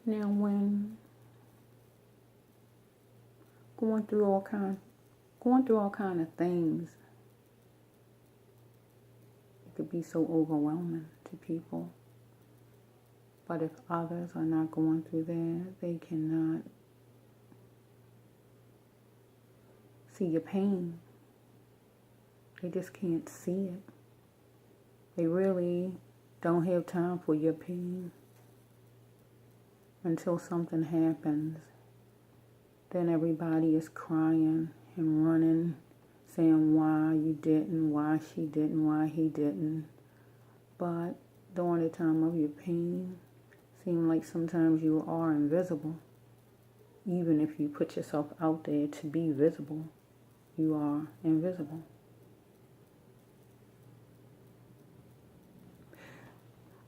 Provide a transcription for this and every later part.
Now, when going through all kind of things, it could be so overwhelming to people. But if others are not going through that, they cannot see your pain. They just can't see it. They really don't have time for your pain until something happens. Then everybody is crying and running, saying why you didn't, why she didn't, why he didn't. But during the time of your pain, it seems like sometimes you are invisible. Even if you put yourself out there to be visible, you are invisible.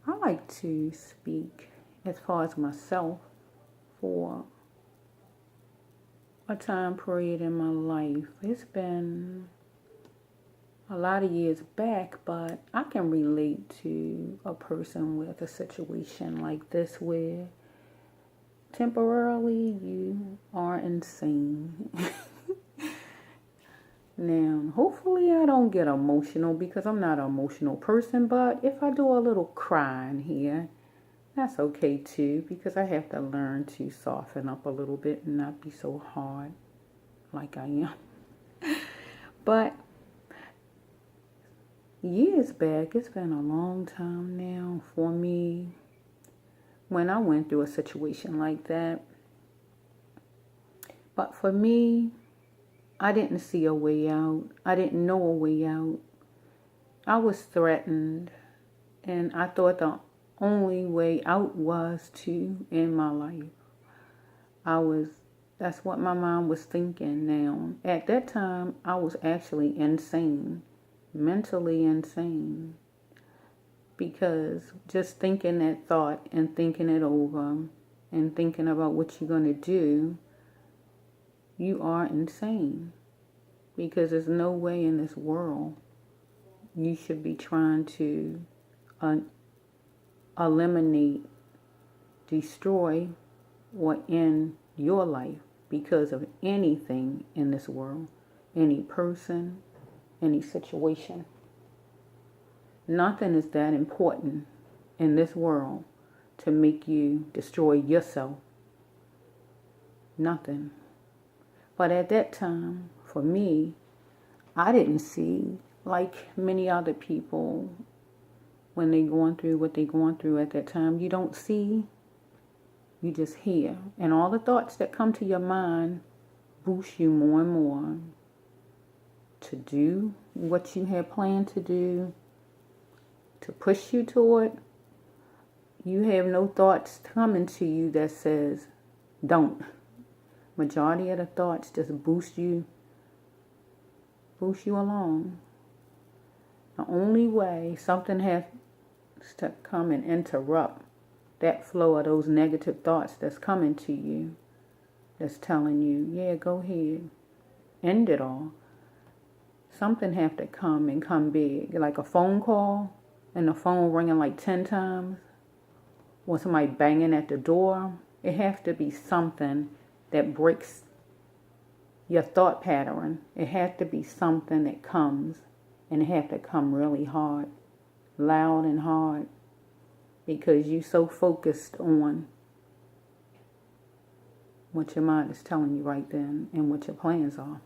I like to speak as far as myself for a time period in my life. It's been a lot of years back, but I can relate to a person with a situation like this where temporarily you are insane. Now, hopefully I don't get emotional because I'm not an emotional person, but if I do a little crying here, that's okay too, because I have to learn to soften up a little bit and not be so hard like I am. But years back, it's been a long time now for me, when I went through a situation like that. But for me, I didn't see a way out. I didn't know a way out. I was threatened, and I thought the only way out was to end my life. That's what my mind was thinking now. At that time, I was actually insane, mentally insane, because just thinking that thought and thinking it over and thinking about what you're going to do, you are insane, because there's no way in this world you should be trying to eliminate, destroy, or end your life because of anything in this world, any person, any situation. Nothing is that important in this world to make you destroy yourself. Nothing. But at that time, for me, I didn't see, like many other people, when they're going through what they're going through at that time, you don't see, you just hear. And all the thoughts that come to your mind boost you more and more to do what you had planned to do, to push you toward. You have no thoughts coming to you that says, don't. Majority of the thoughts just boost you along. The only way something has to come and interrupt that flow of those negative thoughts that's coming to you, that's telling you, yeah, go ahead, end it all. Something have to come and come big, like a phone call and the phone ringing like 10 times, or somebody banging at the door. It has to be something that breaks your thought pattern. It has to be something that comes, and it has to come really hard, loud and hard, because you're so focused on what your mind is telling you right then and what your plans are.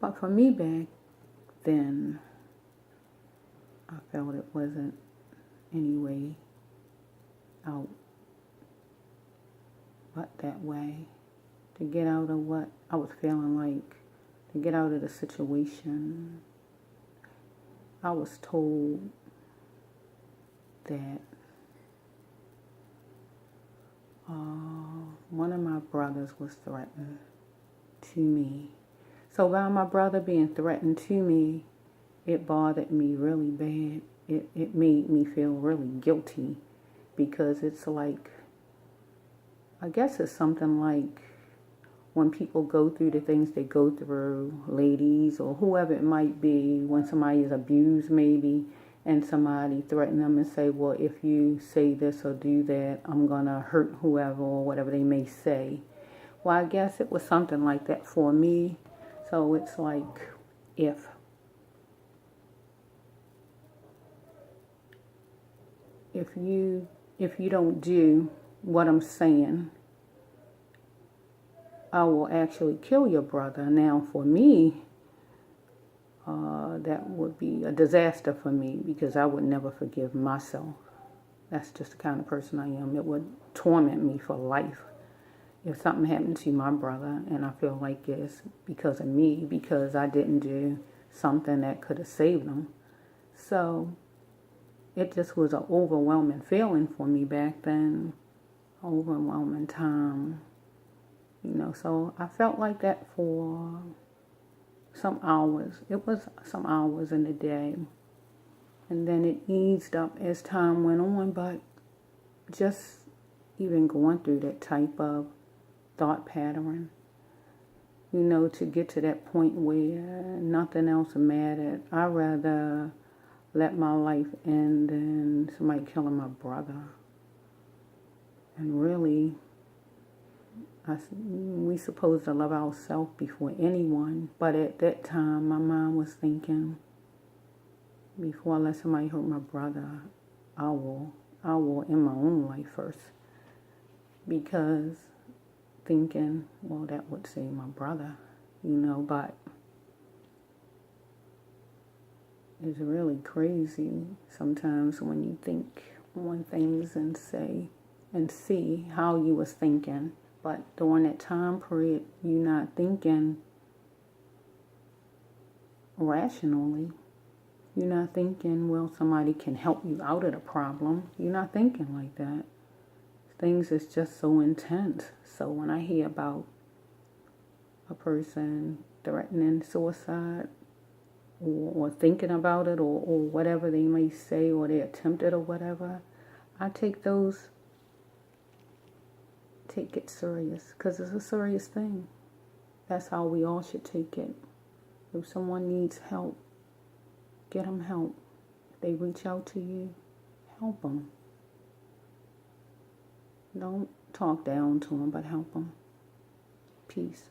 But for me back then, I felt it wasn't any way out but that way, to get out of what I was feeling like, to get out of the situation. I was told that one of my brothers was threatened to me. So by my brother being threatened to me, it bothered me really bad. It made me feel really guilty, because it's like, I guess it's something like when people go through the things they go through, ladies or whoever it might be, when somebody is abused maybe, and somebody threaten them and say, well, if you say this or do that, I'm going to hurt whoever or whatever they may say. Well, I guess it was something like that for me. So it's like, if you don't do what I'm saying, I will actually kill your brother. Now, for me, that would be a disaster for me, because I would never forgive myself. That's just the kind of person I am. It would torment me for life if something happened to my brother and I feel like it's because of me, because I didn't do something that could have saved him. So it just was an overwhelming feeling for me back then, overwhelming time, so I felt like that for some hours. It was some hours in the day, and then it eased up as time went on. But just even going through that type of thought pattern, to get to that point where nothing else mattered, I'd rather let my life end than somebody killing my brother. And really, we supposed to love ourselves before anyone. But at that time, my mind was thinking, before I let somebody hurt my brother, I will end my own life first. Because thinking, well, that would save my brother, but it's really crazy sometimes when you think on things and say and see how you was thinking. But during that time period, you're not thinking rationally. You're not thinking, well, somebody can help you out of the problem. You're not thinking like that. Things is just so intense. So when I hear about a person threatening suicide or thinking about it or whatever they may say, or they attempted or whatever, I take it serious, because it's a serious thing. That's how we all should take it. If someone needs help, get them help. If they reach out to you, help them. Don't talk down to them, but help them. Peace.